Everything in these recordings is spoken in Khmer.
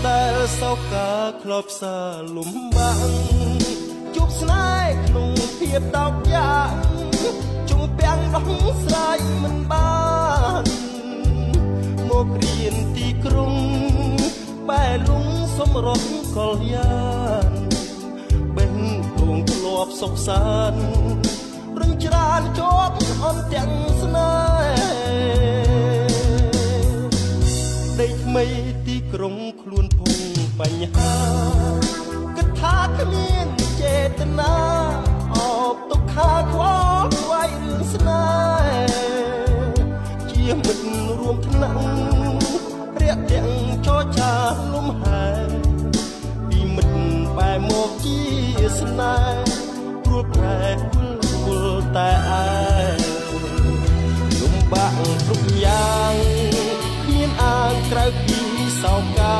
ដែលសោកាក្លបសាលំបាំងជួបស្នេហ៍ក្នុងភាពតោកយ៉ាងជុំពាំងដោះស្រាយមិនបានមករៀនទីក្រុងបែលុងសំរត់កលយ៉ាងបេះដូងធ្លាប់សុខសាន្តរឹងច្រានជាប់អន់ទាំងស្នេហ៍ដីថ្មីទីក្រុងខ្លួនភងបញ្ហាគិតថាគ្មានចេតនាអបទុក្ខាខ្វល់ខ្វាយរឿងស្នេហ៍ជាមិត្តរួមថ្នាក់រាក់ទាំងចរចាលំហែពីមិត្តបែរមកជាស្នេហ៍ព្រួលប្រែវល់តែឯងលំបាកគ្រប់យ៉ាងគ្មានអាងក្រៅពីសោកា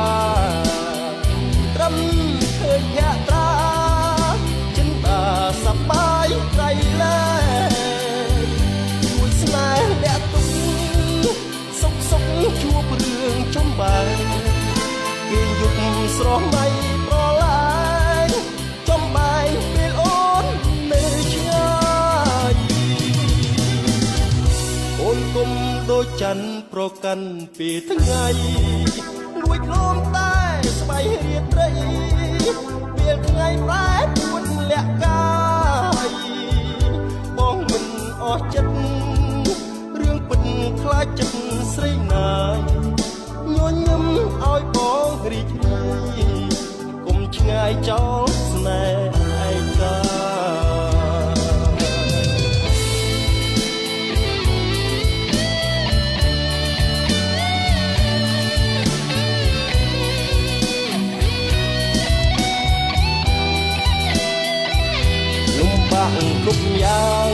ត្រឹមឃើញភក្ត្រាចិនតាសប្បាយក្រៃលែជួយស្នេហ៍លាក់ទុកសុខសុខជួបរឿងចំបែគេយុគស្រស់មៃប្រឡាយចំបែពេលអូននៅឆ្ងាយអូនគុំដូចច័ន្ទប្រកាន់ពេលថ្ងៃលួចលំតែស្បៃរៀបត្រីពេលថ្ងៃប្រែពួនលាក់កាយបងមិនអស់ចិត្តរឿងពិតខ្លាចចិត្តស្រីណាយញញឹមឲ្យបងរីករាយកុំឆ្ងាយចោលស្នេហ៍ឯកាគ្រប់យ៉ាង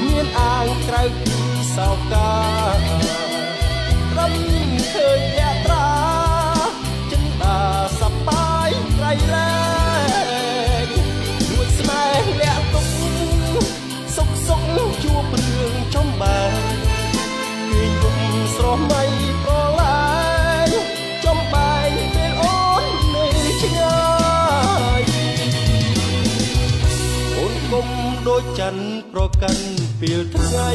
មានអាងក្រៅពីសោកាត្រឹមឃើញយាត្រាចិនតាសប្បាយក្រៃលែងជួយស្នេហ៍លាក់ទុកសុខសុខជួបរឿងចំបែគេយុគស្រស់មៃប្រឡាយចំបែពេលអូននៅឆ្ងាយអូនគុំដូចច័ន្ទប្រកាន់ពេលថ្ងៃ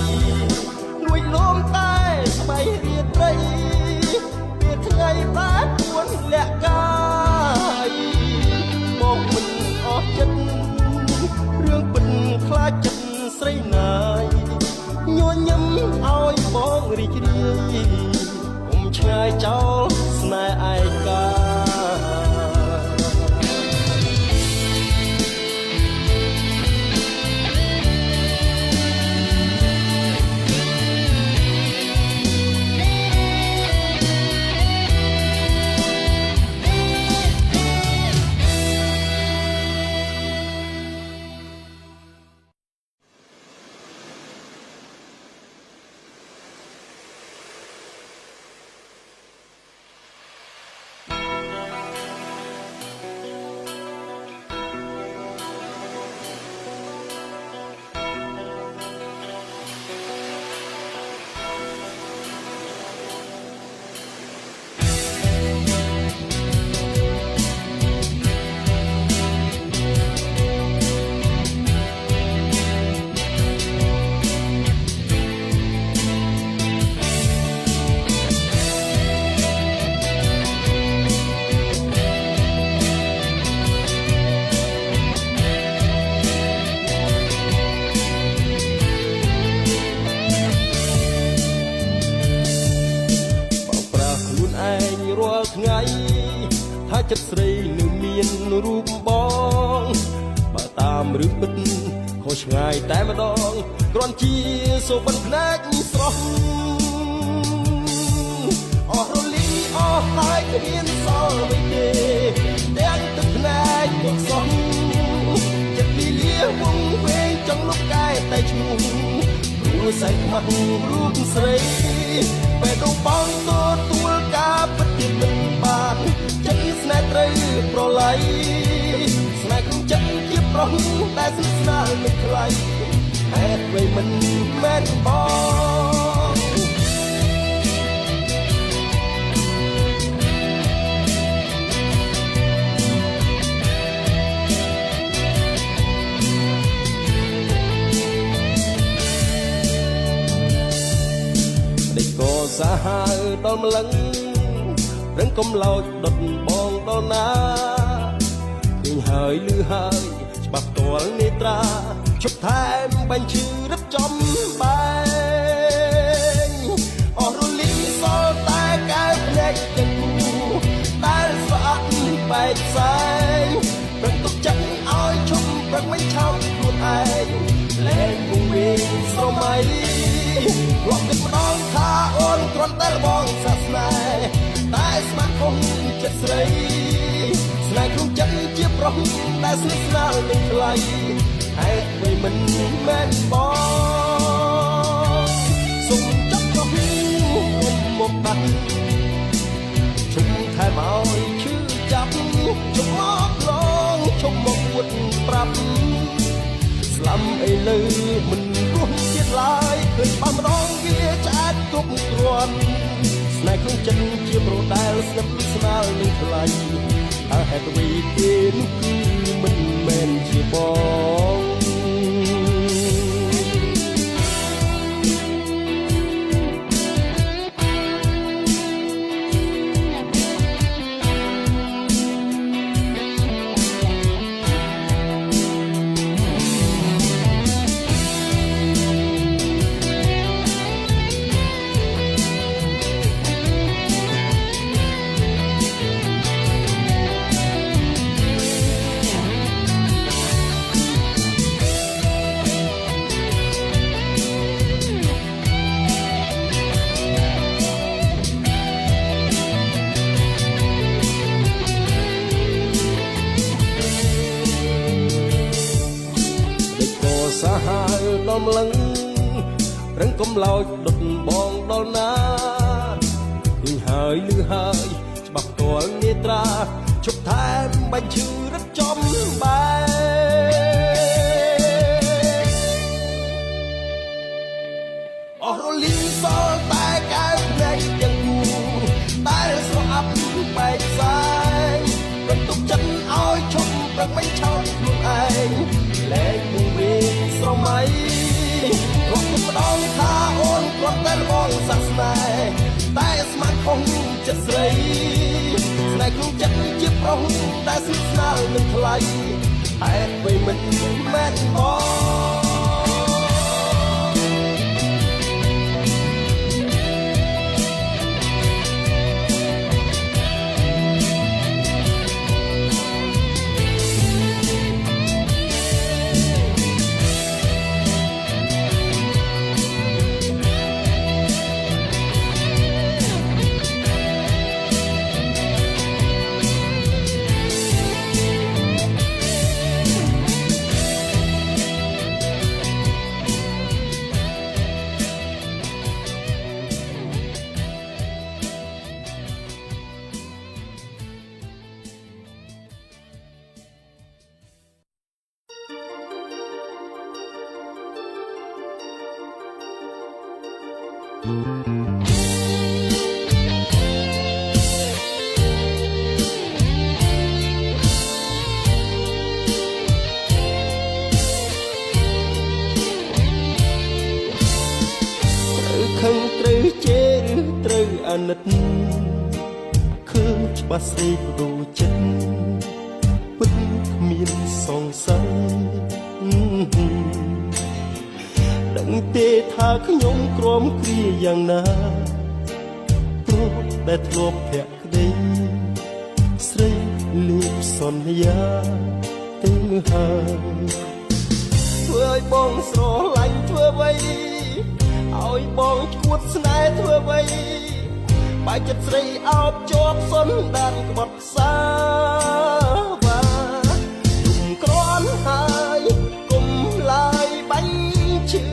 លួចលំតែស្បៃរៀបត្រីពេលថ្ងៃបែបពួនលាក់កាយបងមិនអស់ចិត្តរឿងពិតខ្លាចចិត្តស្រីណាយញញឹមឲ្យបងរីករាយកុំឆ្ងាយចោលស្នេហ៍ឯកាថាចិត្តស្រីនៅមានរូបបងបើតាមរឿងពិតខុសឆ្ងាយតែម្ដងគ្រាន់ជាសូបិនភ្នែកស្រស់អស់រលីអស់ហើយគ្មានសល់អ្វីទេតែ សែកខ្មាស់រូបស្រីពេលដងបងទទួលការពិតជាមិនបានចិត្តស្នេហ៍ត្រូវប្រឡ័យស្នេហ៍ក្នុងចិត្តជាប្រុសតែស្និទ្ធស្នាលមិនថ្លៃហេតុអ្វីមិនមែនបងក៏សាហាវដល់ម្លឹងរឹងកំឡោចដុតបងដល់ណាឃើញហើយលឺហើយច្បាស់ផ្ទាល់នេត្រាជប់ថែមបាញ់ឈឺរឹបចំបែងអស់រលីសល់តែកែវភ្នែកទាំងគូតែស្វាក់បែកផ្សែងព្រឹកទុកចិត្តឲ្យឈប់ព្រឹកមិនឆោតខ្លួនឯងលែងវងវែងស្រមៃរាប់ទឹកម្ដងថាអូនគ្រាន់តែបងសាសនាតែស្មាត់គង់ចិត្តស្រីស្នេហ៍ក្នុងចិត្តជាប្រុសតែស្និទ្ធស្នាលមិនថ្លៃហេតុអ្វីមិនមែនបងសុំចាប់ក៏ហ៊ីមកបាត់ជុំថែមឲ្យឈឺចាប់ជុំមកឡងជុំមកអួតប្រាប់ស្លាំអីលើមិនរស់ជាតិឡើយឃើញបានម្ដងវាឆ្អែតគ្រប់គ្រាន់ស្នេហ៍ក្នុងចិត្តជាប្រុសដែលស្និទ្ធស្នាលនឹងថ្លៃតើហេតុអ្វីគេនោះគឺមិនមែនជាបងសាហាវដល់ម្លឹងរឹងកំឡោចដុតបងដល់ណាឃើញហើយលឺហើយច្បាស់ផ្ទាល់នេត្រាជប់ថែមបាញ់ឈឺរឹតចំបែអស់រលីសល់តែកែវភ្នែកទាំងគូតែស្រអាប់បែកផ្សែងព្រឹកទុកចិត្តឲ្យឈប់ព្រឹកមិនឆោតខ្លួនឯងលែងវងវែងស្រមៃរាប់ទឹកម្ដងថាអូនគ្រាន់តែបងសាសនាតែស្មាត់គង់ចិត្តស្រីស្នេហ៍ក្នុងចិត្តជាប្រុសតែស្និទ្ធស្នាលនឹងថ្លៃហេតុអ្វីមិនមែនបងខឹងត្រូវជេរឬត្រូវអាណិតឃើញច្បាស់ស្អីបដូរចិត្តពិតគ្មានសង្ស័យដឹងទេថាខ្ញុំក្រំគ្រាយ៉ាងណាព្រោះតែធ្លាប់ធាក់ក្តីស្រីលេបសន្យាទៅហើយធ្វើឲ្យបងស្រឡាញ់ធ្វើអ្វីឲ្យបងឈួតស្នេហ៍ធ្វើអ្វីបើចិត្តស្រីអោបជាប់សុនដានក្បត់ខ្សាវ៉ាទុំក្រន់ហើយកុំឡើយបាញ់ឈឺ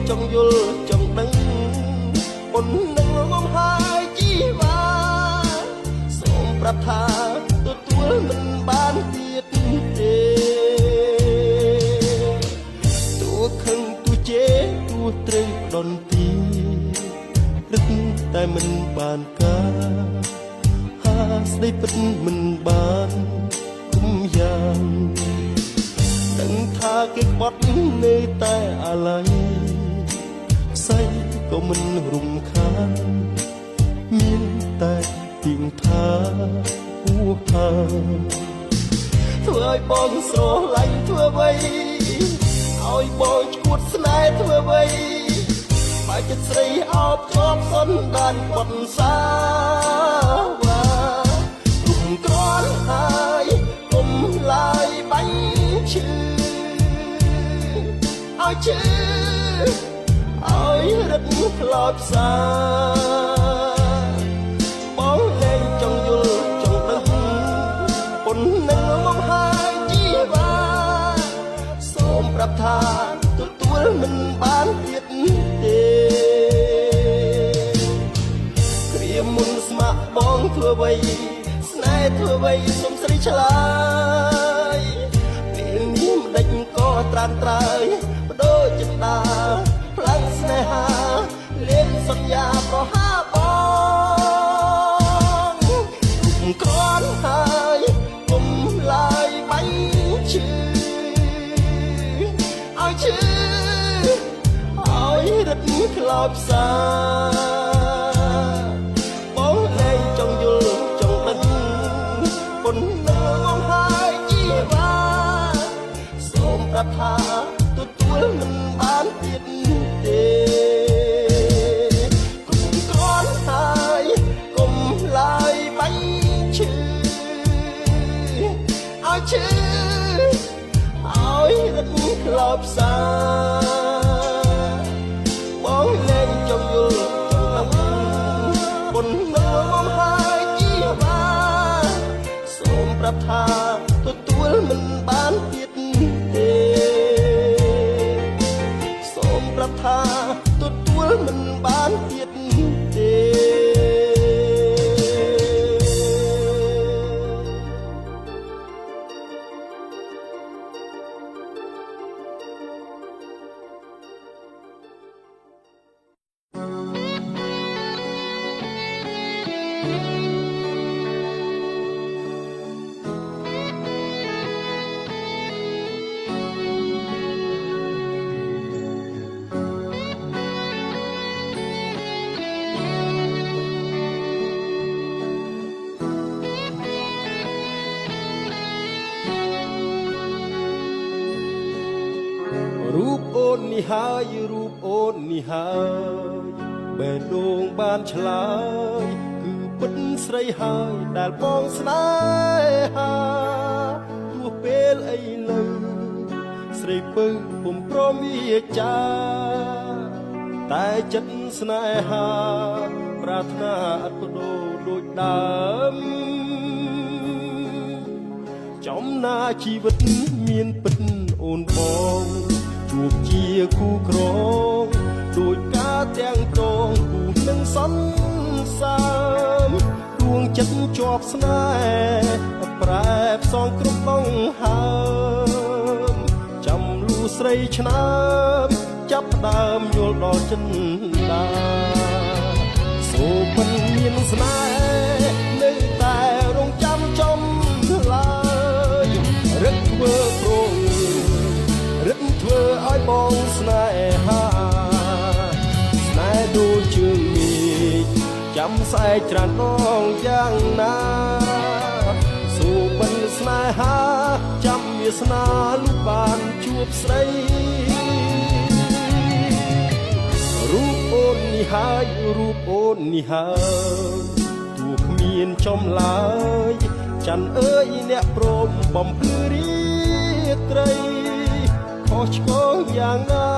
ចង់យល់ចង់ដឹងប៉ុណ្ណឹងងំហើយជីវ៉ាសូមប្រាប់ថាទទួលមិនបានទៀតទេទោះខឹងទោះជេរទោះត្រូវដន្ទីរឹកតែមិនបានការហាស្ដីពិតមិនបានគុំយ៉ាងដឹងថាគេក្បត់នៅតែអាឡ័យស្អីក៏មិនរំខានមានតែទៀងថាហួហាធ្វើឲ្យបងស្រឡាញ់ធ្វើអ្វីឲ្យបងឈួតស្នេហ៍ធ្វើអ្វីបើចិត្តស្រីអោបជាប់សន្តានបត់សាវ៉ាគុំក្រន់ហើយគុំឡាយបាញ់ឈឺឲ្យឈឺឲ្យរឹតខ្លោចផ្សាបងលែងចង់យល់ចង់ដឹងប៉ុណ្ណឹងមកហើយជីវ៉ាសូមប្រាប់ថាទទួលមិនបានទៀតទេគ្រាមុនស្ម័គ្របងធ្វើអ្វីស្នេហ៍ធ្វើអ្វីសុំស្រីឆ្លើយពេលនេះមិនដេចក៏ត្រានត្រើយបដូរចិន្តាផ្លាំងស្នេហាលេងសន្យាប្រហាបងក្រន់ហើយគុំឡាយបាញ់ឈឺឲ្យឈឺឲ្យរឹតខ្លោចផ្សាបងលែងចង់យល់ចង់ដឹងប៉ុណ្ណឹងមកហើយជីវ៉ាសូមប្រាប់ថាទទួលមិនបានទៀតទេគុំក្រន់ហើយគុំឡាយបាញ់ឈឺឲ្យឈឺឲ្យរឹតខ្លោចផ្សាបងលែងចង់យល់ចង់ដឹងប៉ុណ្ណឹងមកហើយជីវ៉ាសូមប្រាប់ថាទទួលមិនបានទៀតទេសូមប្រាប់ថាទទួលមិនបានទៀតទេរូបអូននេះហើយរូបអូននេះហើយបែរដូងបានឆ្លើយគឺពិតស្រីហើយដែលបងស្នេហាទោះពេលអីលើស្រីពៅពុំព្រមវាចាតែចិត្តស្នេហាប្រាថ្នាអត់បដូរដូចដើមចំណាជីវិតមានពិតអូនបងជួបជាគូក្រងដូចការទាំងប្រងគូនឹងសន្សាមដួងចិត្តជាប់ស្នេហ៍ប្រែផ្សងគ្រប់ដងហើមចាំលូស្រីឆ្នើមចាប់ផ្ដើមយល់ដល់ចិន្តាសូមមិនមានស្នេហ៍នៅតែរងចាំចំឡើយរឹកធ្វើព្រោះរឹកធ្វើឲ្យបងស្នេហាស្នេហ៍ដូចជើងមេឃចាំស្អែកច្រានដងយ៉ាងណាសូមមិនស្នេហាចាំវាសនាលុបបានជួបស្រីរូបអូននេះហើយរូបអូននេះហើយទោះគ្មានចំឡើយច័ន្ទអើយអ្នកព្រមបំភ្លឺរាត្រីខុសឆ្គងយ៉ាងណា